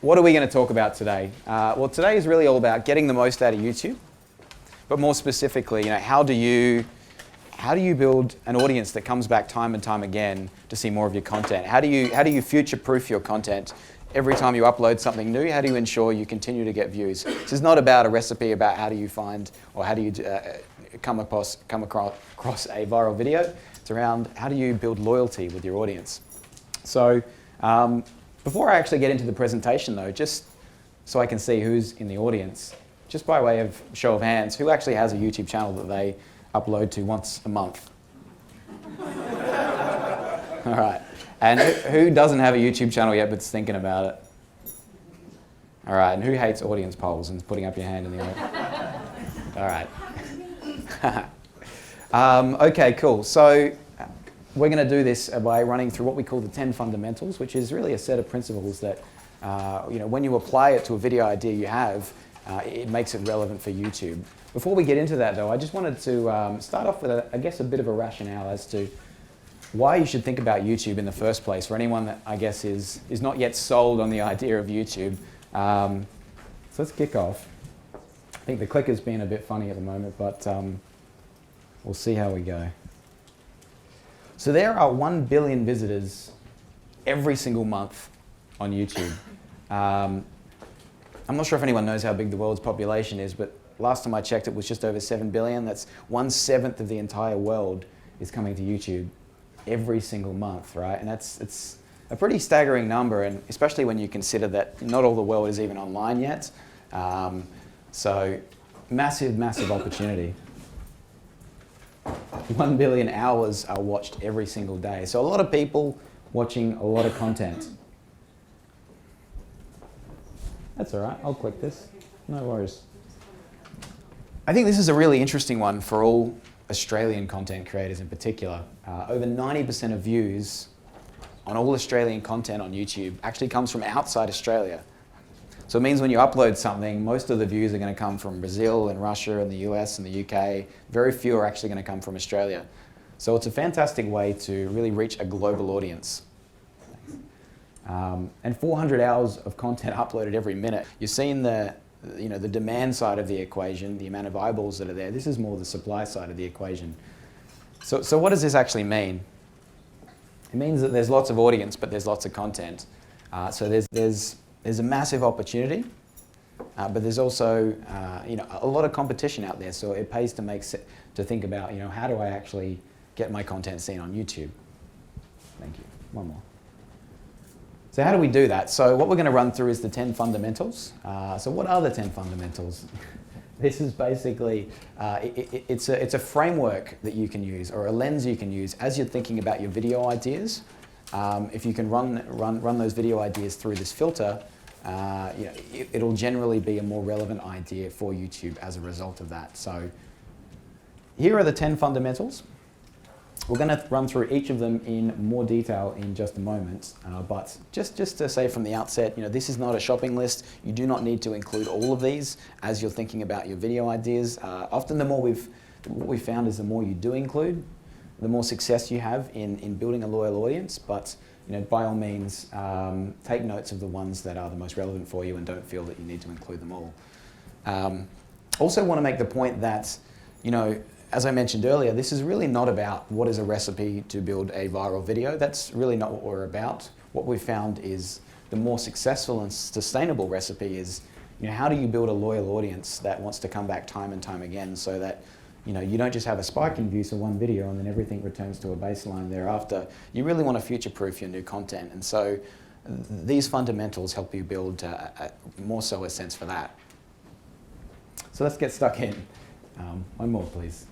what are we going to talk about today? Well, today is really all about getting the most out of YouTube, but more specifically, how do you build an audience that comes back time and time again to see more of your content? How do you future-proof your content? Every time you upload something new, how do you ensure you continue to get views? This is not about a recipe about how do you find or how do you come across a viral video. It's around how do you build loyalty with your audience. So before I actually get into the presentation though, just so I can see who's in the audience, just by way of show of hands, who actually has a YouTube channel that they upload to once a month? All right. And who doesn't have a YouTube channel yet but's thinking about it? All right. And who hates audience polls and is putting up your hand in the audience? All right. Okay, cool. So we're going to do this by running through what we call the 10 fundamentals, which is really a set of principles that, when you apply it to a video idea you have, it makes it relevant for YouTube. Before we get into that, though, I just wanted to start off with, a bit of a rationale as to why you should think about YouTube in the first place for anyone that, I guess, is not yet sold on the idea of YouTube. So let's kick off. I think the clicker's being a bit funny at the moment, but we'll see how we go. So there are 1 billion visitors every single month on YouTube. I'm not sure if anyone knows how big the world's population is, but last time I checked it was just over 7 billion. That's 1/7 of the entire world is coming to YouTube every single month, right? And it's a pretty staggering number, and especially when you consider that not all the world is even online yet. So massive, massive opportunity. 1 billion hours are watched every single day. So a lot of people watching a lot of content. That's all right, I'll click this, no worries. I think this is a really interesting one for all Australian content creators in particular. Over 90% of views on all Australian content on YouTube actually comes from outside Australia. So it means when you upload something, most of the views are going to come from Brazil and Russia and the US and the UK. Very few are actually going to come from Australia. So it's a fantastic way to really reach a global audience. And 400 hours of content uploaded every minute. You're seeing the demand side of the equation, the amount of eyeballs that are there. This is more the supply side of the equation. So what does this actually mean? It means that there's lots of audience, but there's lots of content. So there's a massive opportunity, but there's also a lot of competition out there. So it pays to think about how do I actually get my content seen on YouTube? Thank you. One more. So how do we do that? So what we're going to run through is the 10 fundamentals. So what are the 10 fundamentals? This is basically, it's a framework that you can use, or a lens you can use as you're thinking about your video ideas. If you can run those video ideas through this filter, it'll generally be a more relevant idea for YouTube as a result of that. So here are the 10 fundamentals. We're going to run through each of them in more detail in just a moment, but just to say from the outset, this is not a shopping list. You do not need to include all of these as you're thinking about your video ideas. Often what we've found is the more you do include, the more success you have in building a loyal audience, but by all means, take notes of the ones that are the most relevant for you and don't feel that you need to include them all. Also want to make the point that, as I mentioned earlier, this is really not about what is a recipe to build a viral video. That's really not what we're about. What we've found is the more successful and sustainable recipe is, how do you build a loyal audience that wants to come back time and time again, so that you don't just have a spike in views for one video and then everything returns to a baseline thereafter. You really want to future-proof your new content, and so these fundamentals help you build more so a sense for that. So let's get stuck in. One more, please.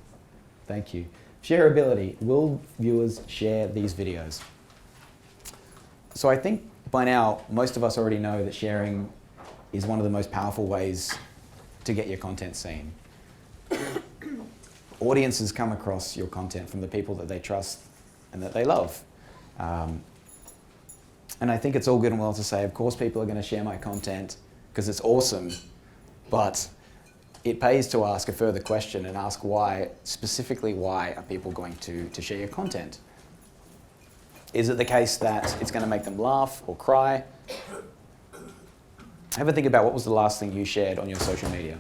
Thank you. Shareability. Will viewers share these videos? So I think by now, most of us already know that sharing is one of the most powerful ways to get your content seen. Audiences come across your content from the people that they trust and that they love. And I think it's all good and well to say, of course people are going to share my content because it's awesome, but it pays to ask a further question and ask why, specifically why are people going to share your content? Is it the case that it's going to make them laugh or cry? Have a think about what was the last thing you shared on your social media.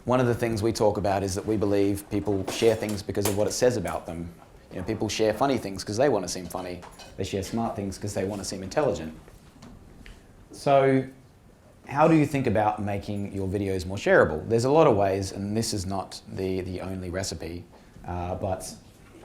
One of the things we talk about is that we believe people share things because of what it says about them. You know, people share funny things because they want to seem funny. They share smart things because they want to seem intelligent. So how do you think about making your videos more shareable? There's a lot of ways, and this is not the only recipe, but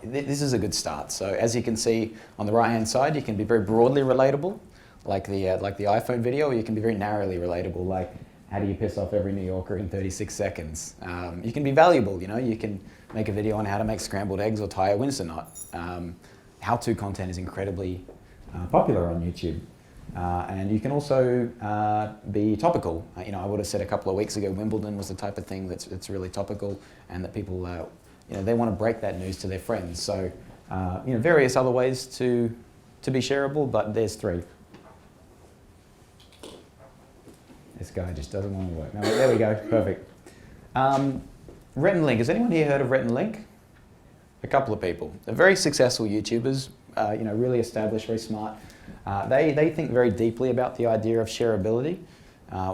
this is a good start. So as you can see on the right-hand side, you can be very broadly relatable, like the iPhone video, or you can be very narrowly relatable, like how do you piss off every New Yorker in 36 seconds? You can be valuable, you know, you can make a video on how to make scrambled eggs or tie a Windsor knot. How-to content is incredibly popular on YouTube. And you can also be topical. You know, I would have said a couple of weeks ago, Wimbledon was the type of thing that's really topical, and that people, you know, they want to break that news to their friends. So, you know, various other ways to be shareable, but there's 3. This guy just doesn't want to work. No, there we go, perfect. Rhett and Link, has anyone here heard of Rhett and Link? A couple of people. They're very successful YouTubers, you know, really established, very smart. They think very deeply about the idea of shareability.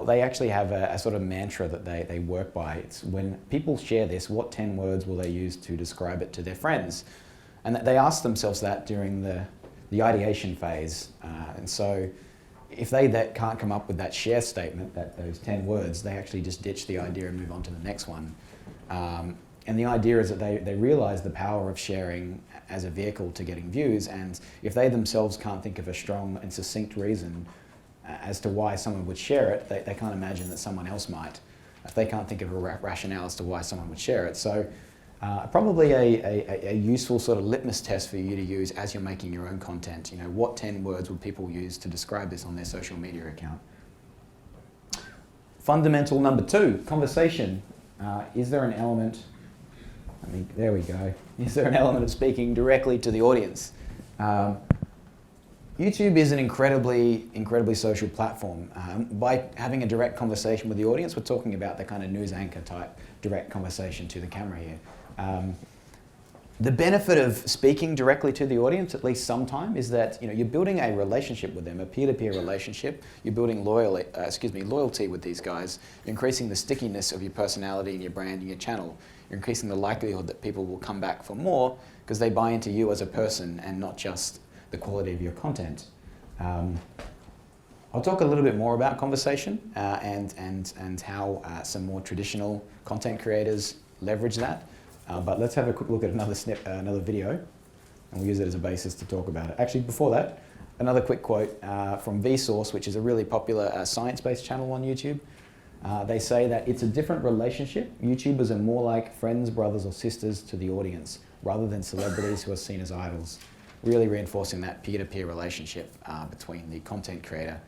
They actually have a sort of mantra that they work by. It's when people share this, what 10 words will they use to describe it to their friends? And they ask themselves that during the ideation phase. And so if they can't come up with that share statement, those 10 words, they actually just ditch the idea and move on to the next one. And the idea is that they realize the power of sharing as a vehicle to getting views, and if they themselves can't think of a strong and succinct reason as to why someone would share it, they can't imagine that someone else might. If they can't think of a rationale as to why someone would share it. So probably a useful sort of litmus test for you to use as you're making your own content. You know, what 10 words would people use to describe this on their social media account? Fundamental number 2, conversation. Is there an element, there we go. Is there an element of speaking directly to the audience? YouTube is an incredibly social platform. By having a direct conversation with the audience, we're talking about the kind of news anchor type direct conversation to the camera here. The benefit of speaking directly to the audience, at least sometime, is that you're building a relationship with them, a peer-to-peer relationship. You're building loyalty with these guys. You're increasing the stickiness of your personality and your brand and your channel. You're increasing the likelihood that people will come back for more because they buy into you as a person and not just the quality of your content. I'll talk a little bit more about conversation and how some more traditional content creators leverage that. But let's have a quick look at another video, and we'll use it as a basis to talk about it. Actually, before that, another quick quote from Vsauce, which is a really popular science-based channel on YouTube. They say that it's a different relationship. YouTubers are more like friends, brothers, or sisters to the audience, rather than celebrities who are seen as idols. Really reinforcing that peer-to-peer relationship between the content creator.